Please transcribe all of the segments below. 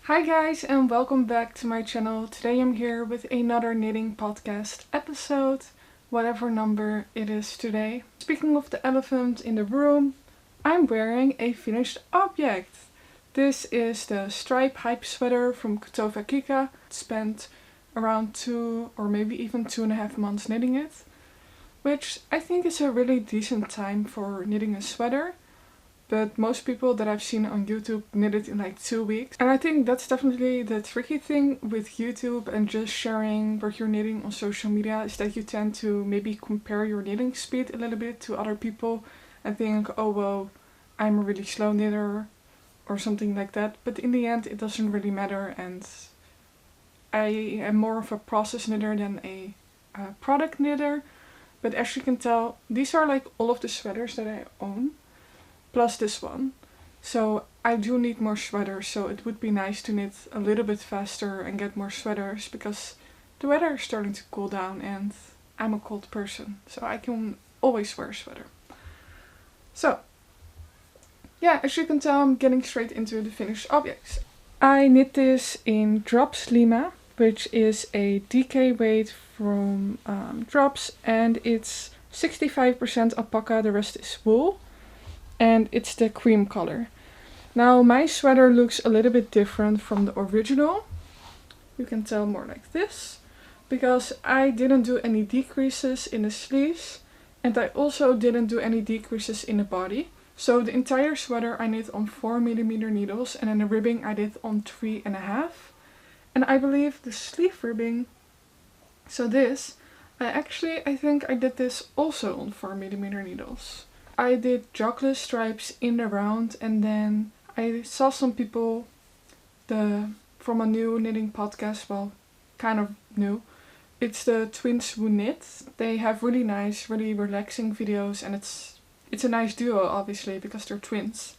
Hi guys and welcome back to my channel. Today I'm here with another knitting podcast episode, whatever number it is today. Speaking of the elephant in the room, I'm wearing a finished object. This is the stripe hype sweater from Kutovakika. Spent around 2 or maybe even 2.5 months knitting it, which I think is a really decent time for knitting a sweater. But most people that I've seen on YouTube knit it in like 2 weeks. And I think that's definitely the tricky thing with YouTube and just sharing what you're knitting on social media, is that you tend to maybe compare your knitting speed a little bit to other people and think, oh well, I'm a really slow knitter or something like that. But in the end it doesn't really matter, and I am more of a process knitter than a product knitter. But as you can tell, these are like all of the sweaters that I own, plus this one. So I do need more sweaters, so it would be nice to knit a little bit faster and get more sweaters, because the weather is starting to cool down and I'm a cold person, so I can always wear a sweater. So yeah, as you can tell, I'm getting straight into the finished objects. I knit this in drops lima, which is a DK weight from drops, and it's 65% alpaca, the rest is wool. And it's the cream color. Now my sweater looks a little bit different from the original. You can tell more like this, because I didn't do any decreases in the sleeves, and I also didn't do any decreases in the body. So the entire sweater I knit on 4mm needles, and then the ribbing I did on 3.5. And I believe the sleeve ribbing, so this, I think I did this also on 4mm needles. I did chocolate stripes in the round, and then I saw some people from a new knitting podcast, well, kind of new. It's the Twins Who Knit. They have really nice, really relaxing videos, and it's a nice duo obviously because they're twins.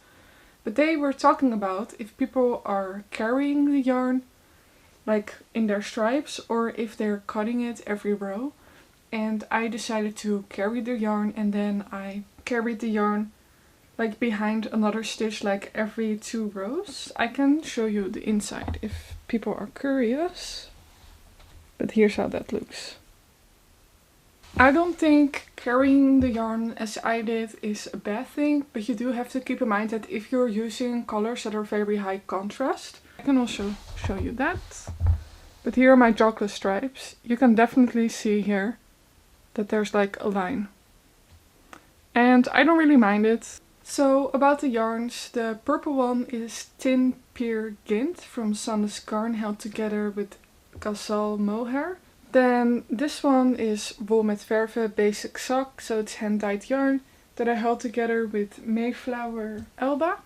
But they were talking about if people are carrying the yarn like in their stripes or if they're cutting it every row. And I decided to carry the yarn, and then I carried the yarn like behind another stitch like every 2 rows. I can show you the inside if people are curious. But here's how that looks. I don't think carrying the yarn as I did is a bad thing, but you do have to keep in mind that if you're using colors that are very high contrast, I can also show you that. But here are my chocolate stripes. You can definitely see here that there's like a line. And I don't really mind it. So about the yarns, the purple one is tynn pure gynt from sandnes garn held together with gazelle mohair. Then this one is wool met verve basic sock, so it's hand-dyed yarn that I held together with mayflower elba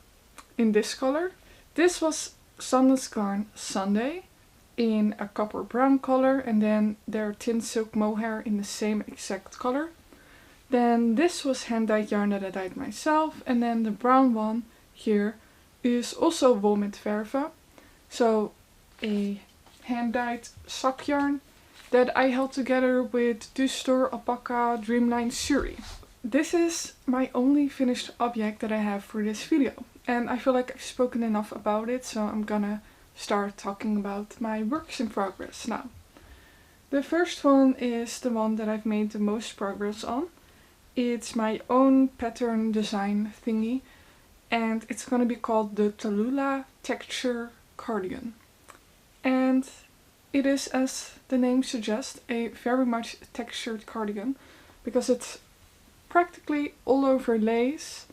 in this color. This was sandnes garn Sunday in a copper brown color, and then their tynn silk mohair in the same exact color. Then this was hand-dyed yarn that I dyed myself, and then the brown one here is also wool met verve, so a hand-dyed sock yarn that I held together with Dustor Alpaca Dreamline Suri. This is my only finished object that I have for this video, and I feel like I've spoken enough about it, so I'm gonna start talking about my works in progress now. The first one is the one that I've made the most progress on. It's my own pattern design thingy, and it's gonna be called the Tallulah Texture Cardigan. And it is, as the name suggests, a very much textured cardigan, because it's practically all over lace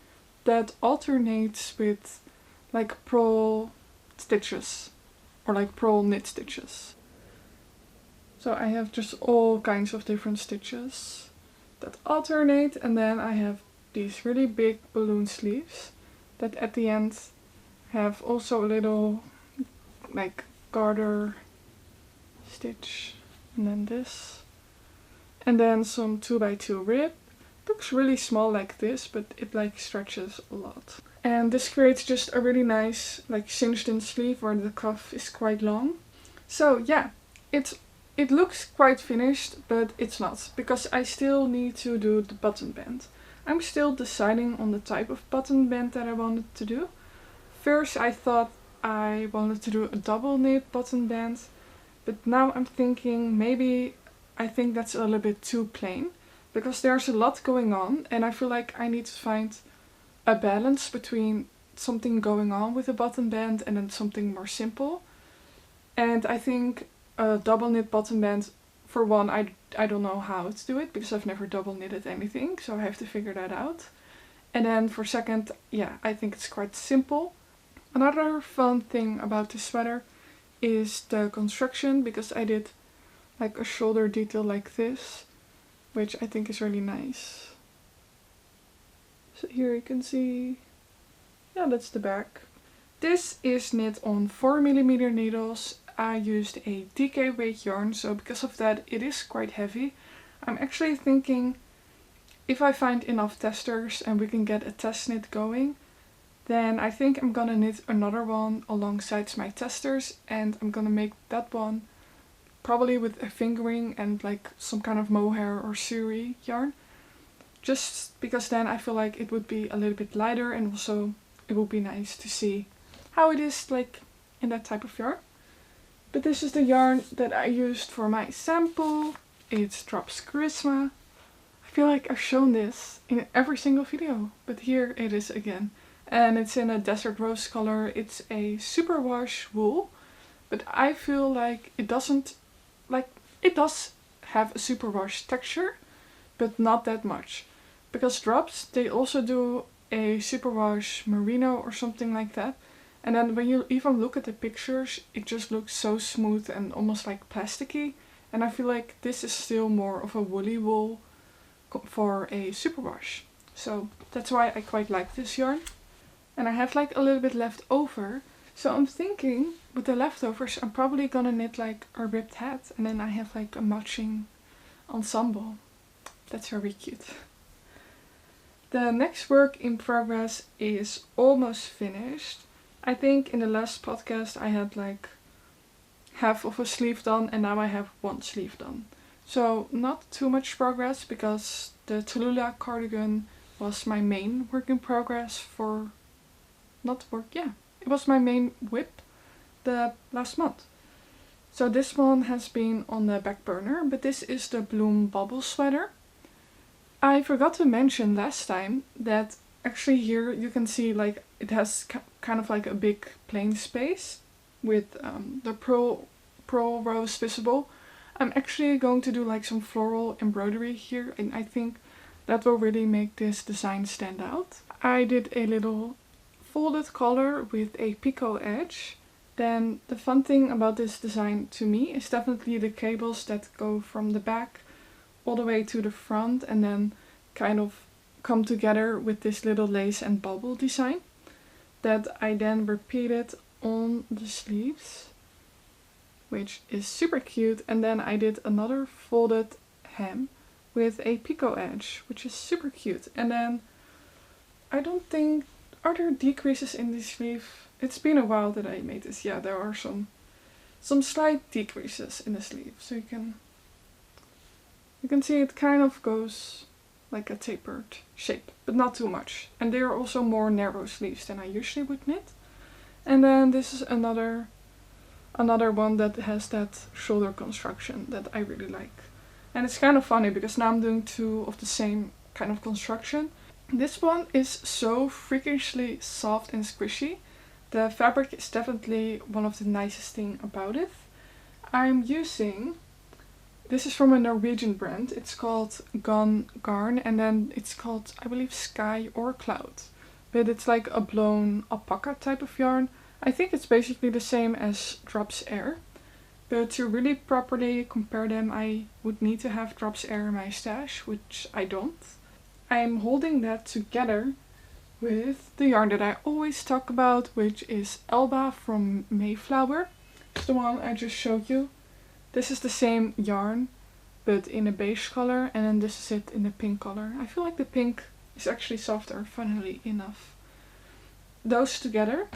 that alternates with like purl stitches or like purl knit stitches. So I have just all kinds of different stitches that alternate, and then I have these really big balloon sleeves that at the end have also a little like garter stitch, and then this, and then some 2x2 rib. Looks really small like this, but it like stretches a lot. And this creates just a really nice like cinched in sleeve where the cuff is quite long. So yeah, it looks quite finished, but it's not, because I still need to do the button band. I'm still deciding on the type of button band that I wanted to do. First I thought I wanted to do a double knit button band, but now I'm thinking maybe I think that's a little bit too plain, because there's a lot going on and I feel like I need to find a balance between something going on with a button band and then something more simple. And I think a double knit button band, for one, I don't know how to do it because I've never double knitted anything, so I have to figure that out. And then for second, yeah, I think it's quite simple. Another fun thing about this sweater is the construction, because I did like a shoulder detail like this, which I think is really nice. So here you can see, yeah, that's the back. This is knit on 4mm needles. I used a DK weight yarn, so because of that it is quite heavy. I'm actually thinking, if I find enough testers and we can get a test knit going, then I think I'm gonna knit another one alongside my testers, and I'm gonna make that one probably with a fingering and like some kind of mohair or Savory yarn. Just because then I feel like it would be a little bit lighter, and also it would be nice to see how it is like in that type of yarn. But this is the yarn that I used for my sample. It's Drops Karisma. I feel like I've shown this in every single video, but here it is again. And it's in a desert rose color. It's a superwash wool, but I feel like it doesn't, like, it does have a superwash texture, but not that much. Because Drops, they also do a superwash merino or something like that. And then when you even look at the pictures, it just looks so smooth and almost like plasticky. And I feel like this is still more of a woolly wool for a superwash. So that's why I quite like this yarn. And I have like a little bit left over. So I'm thinking with the leftovers, I'm probably gonna knit like a ribbed hat. And then I have like a matching ensemble. That's very cute. The next work in progress is almost finished. I think in the last podcast I had like half of a sleeve done, and now I have one sleeve done. So not too much progress, because the Tallulah cardigan was my main work in progress for, it was my main whip the last month. So this one has been on the back burner, but this is the Bloom Bobble Sweater. I forgot to mention last time that actually here you can see like it has kind of like a big plain space with the pearl rose visible. I'm actually going to do like some floral embroidery here, and I think that will really make this design stand out. I did a little folded collar with a picot edge. Then the fun thing about this design to me is definitely the cables that go from the back all the way to the front and then kind of come together with this little lace and bubble design that I then repeated on the sleeves, which is super cute. And then I did another folded hem with a picot edge, which is super cute. And then I don't think, are there decreases in this sleeve? It's been a while that I made this. Yeah, there are some slight decreases in the sleeve, so you can see it kind of goes like a tapered shape, but not too much. And they are also more narrow sleeves than I usually would knit. And then this is another one that has that shoulder construction that I really like. And it's kind of funny because now I'm doing two of the same kind of construction. This one is so freakishly soft and squishy. The fabric is definitely one of the nicest thing about it. I'm using, this is from a Norwegian brand. It's called garn, and then it's called, I believe, Sky or Cloud. But it's like a blown alpaca type of yarn. I think it's basically the same as Drops Air. But to really properly compare them, I would need to have Drops Air in my stash, which I don't. I'm holding that together with the yarn that I always talk about, which is Elba from Mayflower. It's the one I just showed you. This is the same yarn, but in a beige color, and then this is it in a pink color. I feel like the pink is actually softer, funnily enough. Those together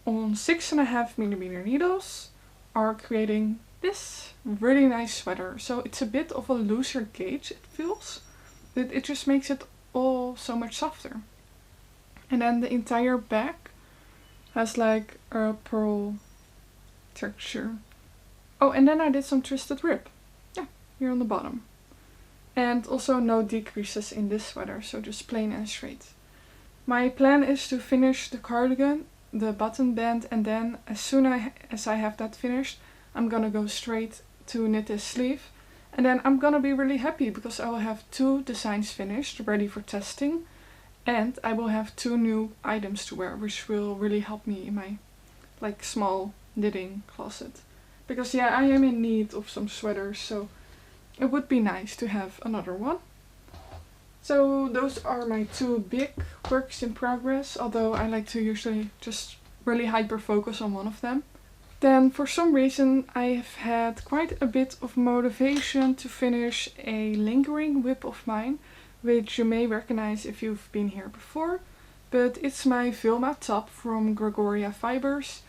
on 6.5mm needles are creating this really nice sweater. So it's a bit of a looser gauge, it feels, but it just makes it all so much softer. And then the entire back Has like a pearl texture. Oh, and then I did some twisted rib. Yeah, here on the bottom. And also no decreases in this sweater, so just plain and straight. My plan is to finish the cardigan, the button band, and then as soon as I have that finished, I'm gonna go straight to knit this sleeve. And then I'm gonna be really happy because I will have 2 designs finished, ready for testing. And I will have 2 new items to wear, which will really help me in my like small knitting closet. Because yeah, I am in need of some sweaters, so it would be nice to have another one. So those are my 2 big works in progress, although I like to usually just really hyper focus on one of them. Then for some reason I have had quite a bit of motivation to finish a lingering whip of mine, which you may recognize if you've been here before, but it's my Vilma top from Gregoria Fibers.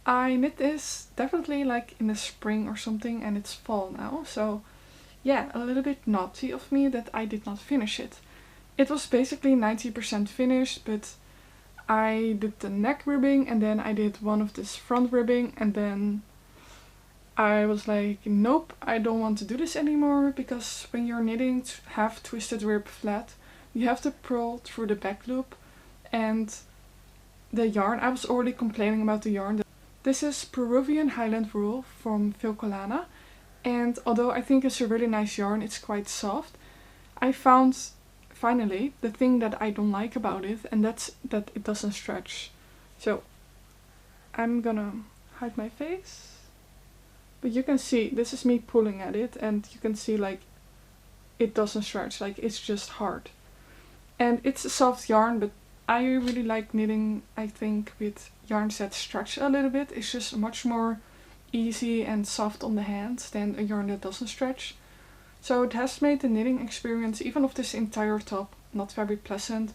I knit this definitely like in the spring or something, and it's fall now, so yeah, a little bit naughty of me that I did not finish it. It was basically 90% finished, but I did the neck ribbing and then I did one of this front ribbing, and then I was like, nope, I don't want to do this anymore, because when you're knitting half twisted rib flat, you have to purl through the back loop, and the yarn, I was already complaining about the yarn. This is Peruvian Highland wool from Filcolana, and although I think it's a really nice yarn, it's quite soft. I found finally the thing that I don't like about it, and that's that it doesn't stretch. So I'm gonna hide my face. But you can see, this is me pulling at it, and you can see like it doesn't stretch, like it's just hard. And it's a soft yarn, but I really like knitting, I think, with yarns that stretch a little bit. It's just much more easy and soft on the hands than a yarn that doesn't stretch. So it has made the knitting experience, even of this entire top, not very pleasant.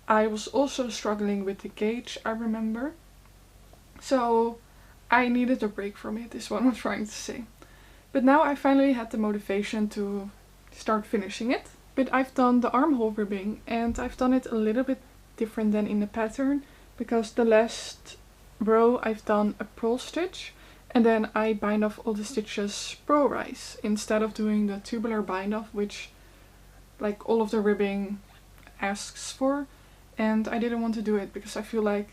I was also struggling with the gauge, I remember. So I needed a break from it, is what I'm trying to say. But now I finally had the motivation to start finishing it. But I've done the armhole ribbing, and I've done it a little bit different than in the pattern, because the last row I've done a purl stitch, and then I bind off all the stitches purl-wise instead of doing the tubular bind off, which like all of the ribbing asks for, and I didn't want to do it because I feel like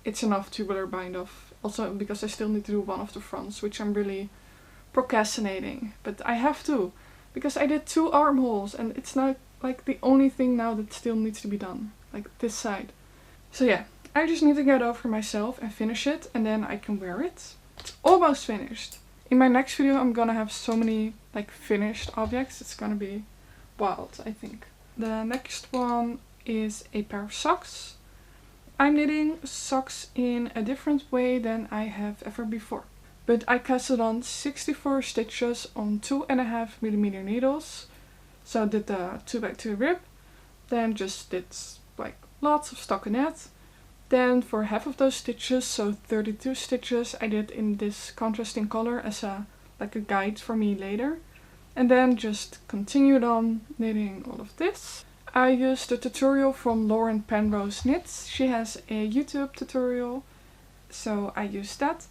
it's enough tubular bind off. Also because I still need to do one of the fronts, which I'm really procrastinating, but I have to, because I did 2 armholes and it's not like the only thing now that still needs to be done, like this side. So yeah, I just need to get over myself and finish it, and then I can wear it. It's almost finished. In my next video I'm gonna have so many like finished objects, it's gonna be wild, I think. The next one is a pair of socks. I'm knitting socks in a different way than I have ever before. But I casted on 64 stitches on 2.5mm needles. So I did the 2x2 rib, then just did like lots of stockinette. Then for half of those stitches, so 32 stitches, I did in this contrasting color as a like a guide for me later. And then just continued on knitting all of this. I used the tutorial from Lauren Penrose Knits. She has a YouTube tutorial, so I used that.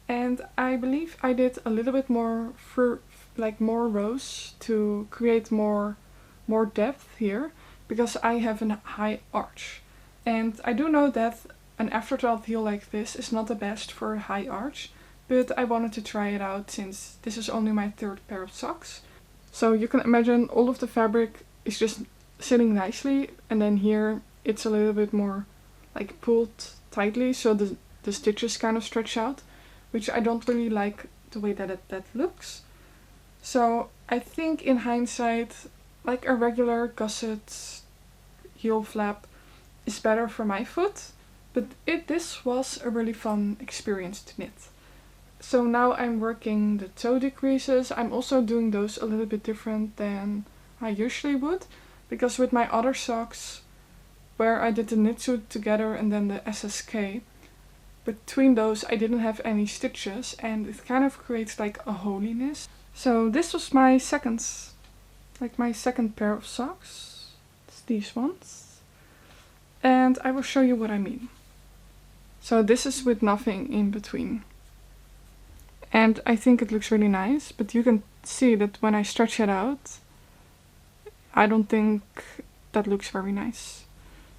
And I believe I did a little bit more for like more rows to create more depth here, because I have a high arch. And I do know that an afterthought heel like this is not the best for a high arch, but I wanted to try it out since this is only my 3rd pair of socks. So you can imagine all of the fabric is just sitting nicely, and then here it's a little bit more like pulled tightly, so the stitches kind of stretch out, which I don't really like the way that that looks. So I think in hindsight, like a regular gusset heel flap is better for my foot, but this was a really fun experience to knit. So now I'm working the toe decreases. I'm also doing those a little bit different than I usually would, because with my other socks, where I did the knit suit together and then the SSK, between those I didn't have any stitches, and it kind of creates like a holiness. So this was my second pair of socks. It's these ones. And I will show you what I mean. So this is with nothing in between. And I think it looks really nice, but you can see that when I stretch it out, I don't think that looks very nice.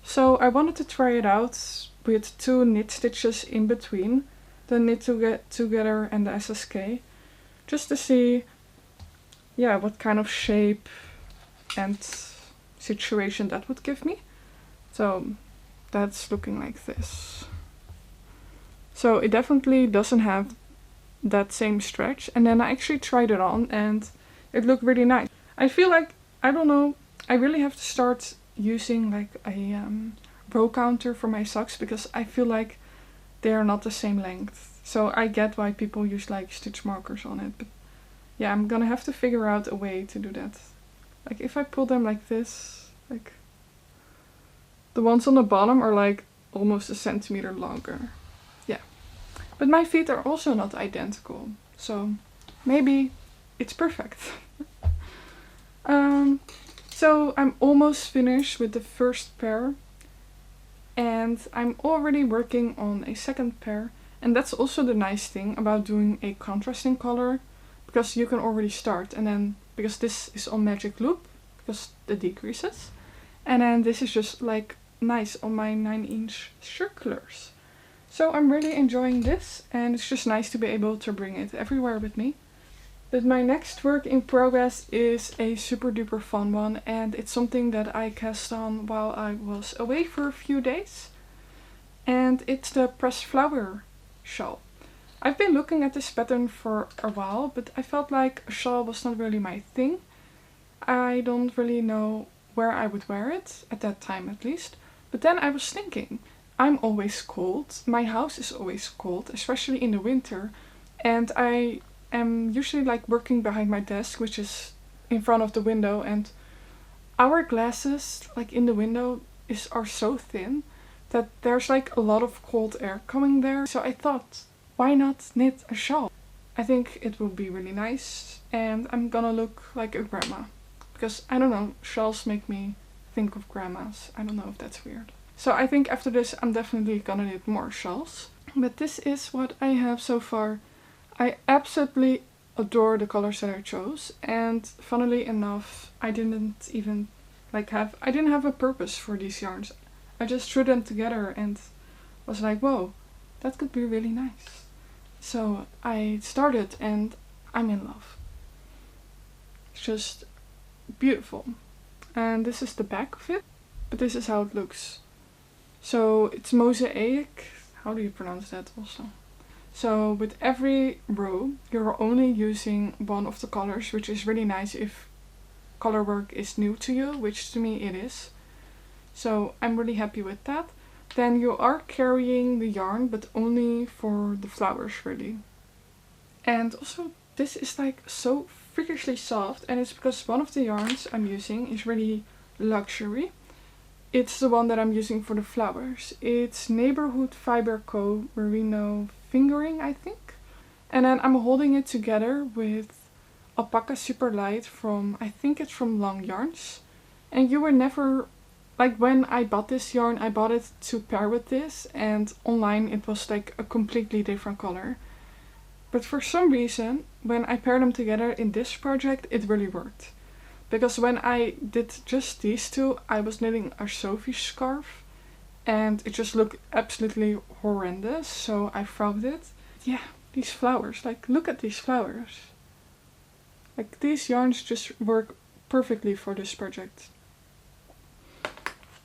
So I wanted to try it out with 2 knit stitches in between, the knit together and the SSK, just to see, yeah, what kind of shape and situation that would give me. So that's looking like this. So it definitely doesn't have that same stretch, and then I actually tried it on and it looked really nice. I feel like, I don't know, I really have to start using like a row counter for my socks, because I feel like they are not the same length. So I get why people use like stitch markers on it, but yeah, I'm gonna have to figure out a way to do that. Like if I pull them like this, like the ones on the bottom are like almost a centimeter longer. Yeah, but my feet are also not identical, so maybe it's perfect. So I'm almost finished with the first pair, and I'm already working on a second pair. And that's also the nice thing about doing a contrasting color, because you can already start, and then because this is on magic loop, because the decreases, and then this is just like nice on my 9-inch circulars. So I'm really enjoying this, and it's just nice to be able to bring it everywhere with me. But my next work in progress is a super duper fun one, and it's something that I cast on while I was away for a few days. And it's the pressed flower shawl. I've been looking at this pattern for a while, but I felt like a shawl was not really my thing. I don't really know where I would wear it, at that time at least. But then I was thinking, I'm always cold, my house is always cold, especially in the winter, and I am usually like working behind my desk, which is in front of the window, and our glasses like in the window are so thin that there's like a lot of cold air coming there. So I thought, why not knit a shawl? I think it will be really nice, and I'm gonna look like a grandma, because I don't know, shawls make me think of grandmas. I don't know if that's weird. So I think after this I'm definitely gonna knit more shawls. But this is what I have so far. I absolutely adore the colors that I chose, and funnily enough, I didn't have a purpose for these yarns. I just threw them together and was like, whoa, that could be really nice. So I started and I'm in love. It's just beautiful. And this is the back of it, but this is how it looks. So it's mosaic. How do you pronounce that also? So with every row, you're only using one of the colors, which is really nice if color work is new to you, which to me it is. So I'm really happy with that. Then you are carrying the yarn, but only for the flowers really. And also this is like so freakishly soft, and it's because one of the yarns I'm using is really luxury. It's the one that I'm using for the flowers. It's Neighborhood Fiber Co. Merino Fingering, I think. And then I'm holding it together with Alpaca Super Light from, I think it's from Long Yarns. And you were never, like when I bought this yarn, I bought it to pair with this, and online it was like a completely different color. But for some reason, when I paired them together in this project, it really worked. Because when I did just these two, I was knitting a Sophie scarf, and it just looked absolutely horrendous, so I frogged it. Yeah, these flowers, like look at these flowers. Like these yarns just work perfectly for this project.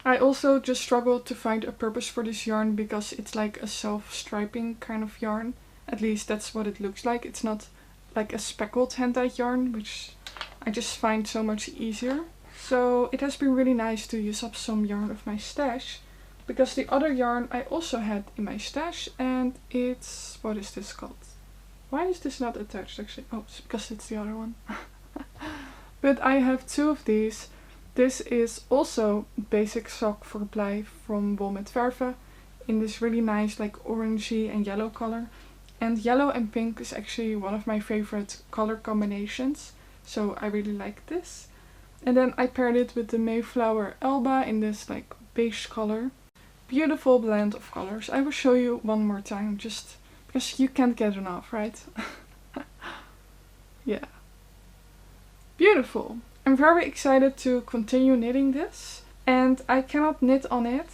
I also just struggled to find a purpose for this yarn because it's like a self-striping kind of yarn. At least that's what it looks like. It's not like a speckled hand-dyed yarn, which I just find so much easier. So it has been really nice to use up some yarn of my stash, because the other yarn I also had in my stash, and it's, what is this called? Why is this not attached actually? Oh, it's because it's the other one. But I have two of these. This is also basic sock for ply from Wool met Verve in this really nice like orangey and yellow color. And yellow and pink is actually one of my favorite color combinations, so I really like this. And then I paired it with the Mayflower Elba in this like beige color. beautiful blend of colors. I will show you one more time, just because you can't get enough, right? Yeah. Beautiful. I'm very excited to continue knitting this, and I cannot knit on it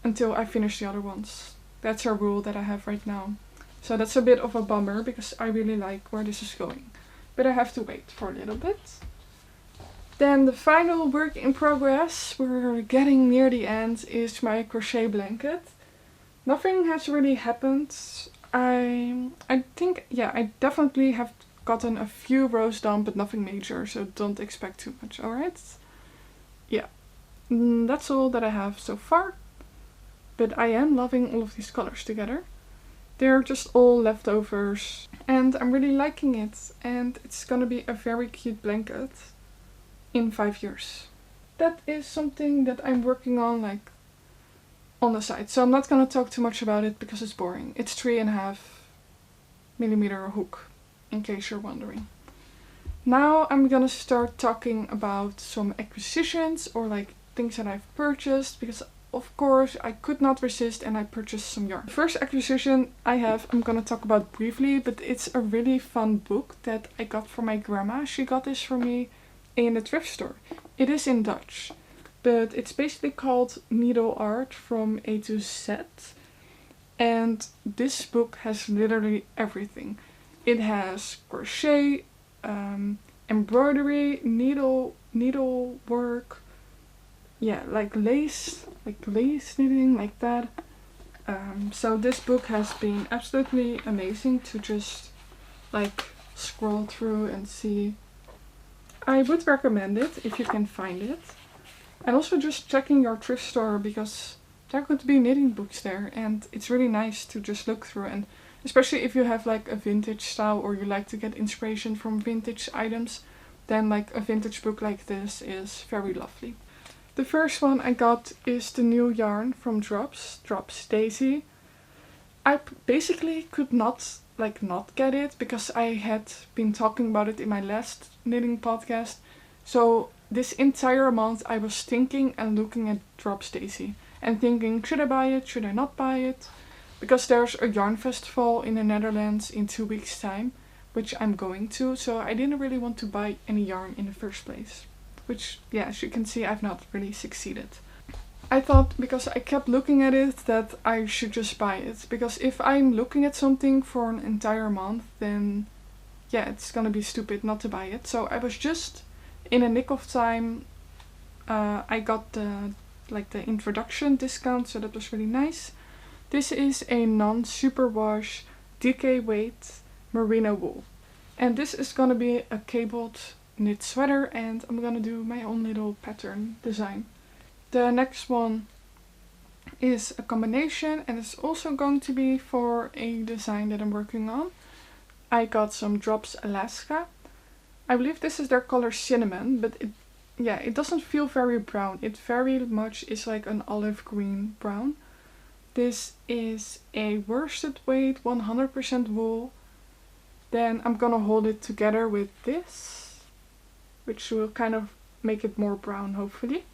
until I finish the other ones. That's a rule that I have right now. So that's a bit of a bummer because I really like where this is going. But I have to wait for a little bit. Then the final work in progress, we're getting near the end, is my crochet blanket. Nothing has really happened. I think, yeah, I definitely have gotten a few rows done, but nothing major, so don't expect too much, alright? Yeah, that's all that I have so far. But I am loving all of these colors together. They're just all leftovers, and I'm really liking it, and it's gonna be a very cute blanket in 5 years. That is something that I'm working on, like, on the side. So I'm not gonna talk too much about it because it's boring. It's 3.5mm hook, in case you're wondering. Now I'm gonna start talking about some acquisitions or like things that I've purchased, because of course I could not resist and I purchased some yarn. The first acquisition I have, I'm gonna talk about briefly, but it's a really fun book that I got from my grandma. She got this for me in a thrift store. It is in Dutch, but it's basically called Needle Art from A to Z. And this book has literally everything. It has crochet, embroidery, needle work, yeah, like lace knitting, like that. So this book has been absolutely amazing to just like scroll through and see. I would recommend it if you can find it. And also just checking your thrift store, because there could be knitting books there, and it's really nice to just look through, and especially if you have like a vintage style or you like to get inspiration from vintage items, then like a vintage book like this is very lovely. The first one I got is the new yarn from Drops Daisy. I basically could not get it because I had been talking about it in my last knitting podcast. So this entire month I was thinking and looking at Drops Daisy and thinking, should I buy it, should I not buy it? Because there's a yarn festival in the Netherlands in 2 weeks time, which I'm going to, so I didn't really want to buy any yarn in the first place. Which, yeah, as you can see, I've not really succeeded. I thought, because I kept looking at it, that I should just buy it. Because if I'm looking at something for an entire month, then yeah, it's gonna be stupid not to buy it. So I was just in a nick of time. I got the introduction discount, so that was really nice. This is a non-superwash DK weight merino wool. And this is gonna be a cabled knit sweater, and I'm gonna do my own little pattern design. The next one is a combination, and it's also going to be for a design that I'm working on. I got some Drops Alaska. I believe this is their color cinnamon, but it doesn't feel very brown. It very much is like an olive green brown. This is a worsted weight 100% wool. Then I'm gonna hold it together with this, which will kind of make it more brown, hopefully.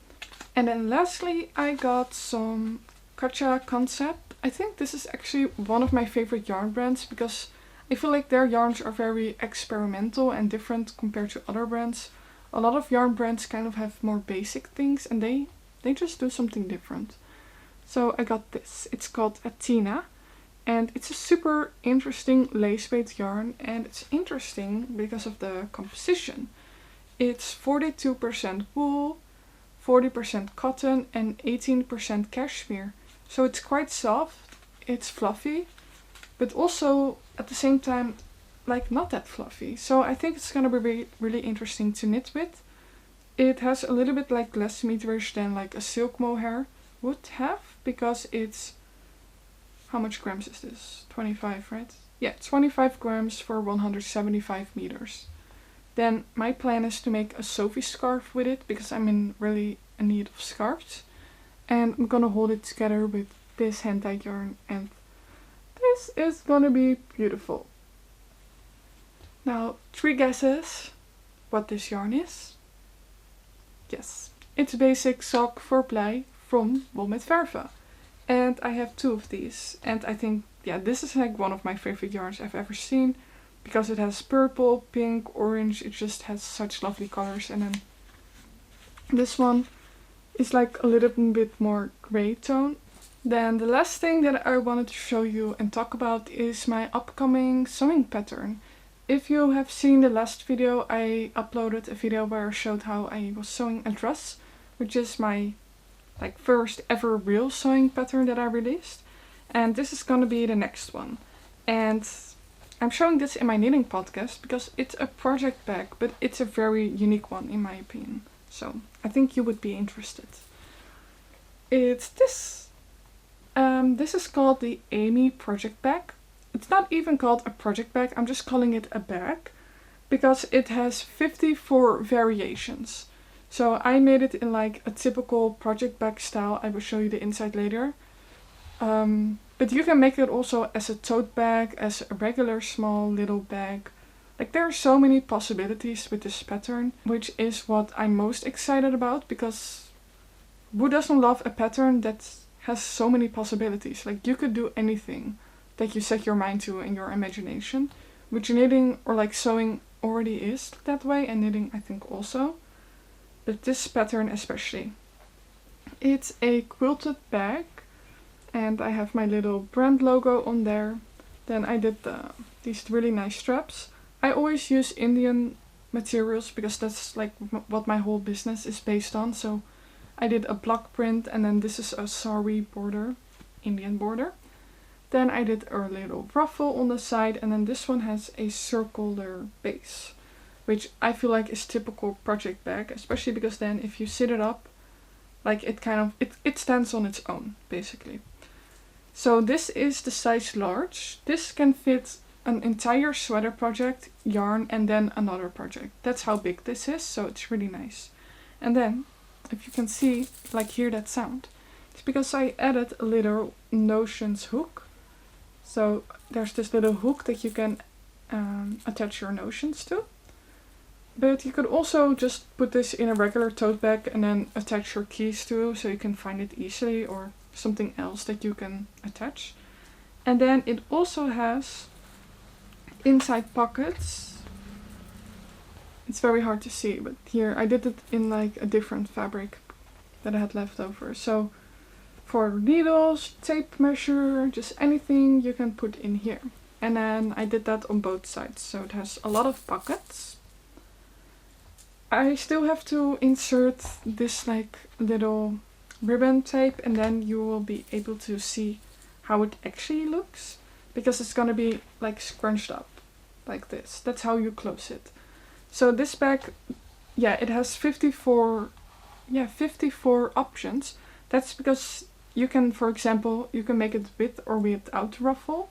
And then lastly, I got some Katja Concept. I think this is actually one of my favorite yarn brands, because I feel like their yarns are very experimental and different compared to other brands. A lot of yarn brands kind of have more basic things, and they just do something different. So I got this. It's called Athena, and it's a super interesting lace-weight yarn, and it's interesting because of the composition. It's 42% wool, 40% cotton, and 18% cashmere. So it's quite soft, it's fluffy, but also at the same time like not that fluffy. So I think it's gonna be really interesting to knit with. It has a little bit like less meterage than like a silk mohair would have, because it's, how much grams is this? 25, right? Yeah, 25 grams for 175 meters. Then my plan is to make a Sophie scarf with it, because I'm in really in need of scarves. And I'm gonna hold it together with this hand-dyed yarn, and this is gonna be beautiful. Now, 3 guesses what this yarn is. Yes, it's basic sock for blij from Wol met Verve. And I have 2 of these. And I think, yeah, this is like one of my favorite yarns I've ever seen. Because it has purple, pink, orange. It just has such lovely colors. And then this one is like a little bit more gray tone. Then the last thing that I wanted to show you and talk about is my upcoming sewing pattern. If you have seen the last video, I uploaded a video where I showed how I was sewing a dress, which is my like first ever real sewing pattern that I released. And this is gonna be the next one. And I'm showing this in my knitting podcast because it's a project bag, but it's a very unique one in my opinion. So I think you would be interested. It's this. This is called the Amy project bag. It's not even called a project bag, I'm just calling it a bag because it has 54 variations. So I made it in like a typical project bag style. I will show you the inside later. But you can make it also as a tote bag, as a regular small little bag. Like there are so many possibilities with this pattern, which is what I'm most excited about because who doesn't love a pattern that has so many possibilities? Like you could do anything that you set your mind to in your imagination, which knitting or like sewing already is that way, and knitting I think also. But this pattern especially. It's a quilted bag and I have my little brand logo on there. Then I did these really nice straps. I always use Indian materials because that's like what my whole business is based on. So I did a block print and then this is a sari border, Indian border. Then I did a little ruffle on the side and then this one has a circular base, which I feel like is typical project bag, especially because then if you sit it up, like it stands on its own basically. So this is the size large. This can fit an entire sweater project, yarn, and then another project. That's how big this is, so it's really nice. And then, if you can see, like hear that sound, it's because I added a little notions hook. So there's this little hook that you can attach your notions to. But you could also just put this in a regular tote bag and then attach your keys to so you can find it easily, or something else that you can attach. And then it also has inside pockets. It's very hard to see, but here I did it in like a different fabric that I had left over. So for needles, tape measure, just anything you can put in here. And then I did that on both sides, so it has a lot of pockets. I still have to insert this like little ribbon tape and then you will be able to see how it actually looks, because it's gonna be like scrunched up like this. That's how you close it. So this bag, yeah, it has 54 options. That's because you can, for example, you can make it with or without ruffle.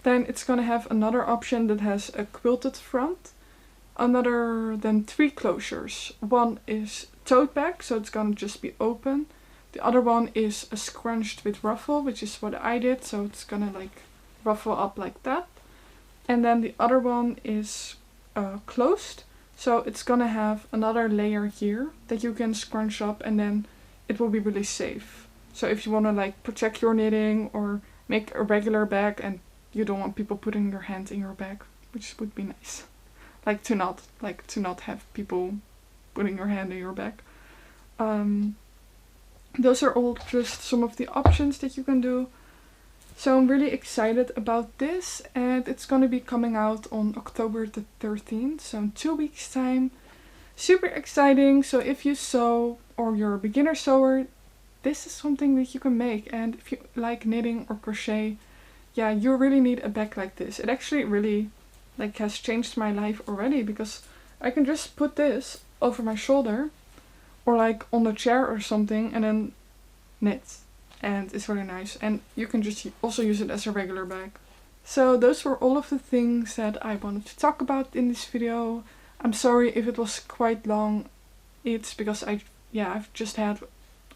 Then it's gonna have another option that has a quilted front. Another than 3 closures. One is tote bag, so it's gonna just be open. The other one is a scrunched with ruffle, which is what I did, so it's gonna like ruffle up like that. And then the other one is closed, so it's gonna have another layer here that you can scrunch up and then it will be really safe. So if you wanna like protect your knitting or make a regular bag and you don't want people putting their hand in your bag, which would be nice. Like to not have people putting your hand in your bag. Those are all just some of the options that you can do. So I'm really excited about this, and it's gonna be coming out on October the 13th, so in 2 weeks time. Super exciting. So if you sew or you're a beginner sewer, this is something that you can make. And if you like knitting or crochet, yeah, you really need a bag like this. It actually really like has changed my life already, because I can just put this over my shoulder or like on the chair or something and then knit, and it's really nice. And you can just also use it as a regular bag. So those were all of the things that I wanted to talk about in this video. I'm sorry if it was quite long. It's because I've just had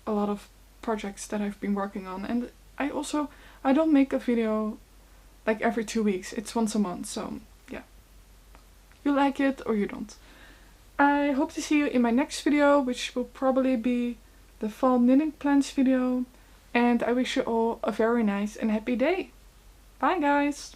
a lot of projects that I've been working on, and I don't make a video like every 2 weeks. It's once a month, so yeah. You like it or you don't. I hope to see you in my next video, which will probably be the fall knitting plans video. And I wish you all a very nice and happy day. Bye guys!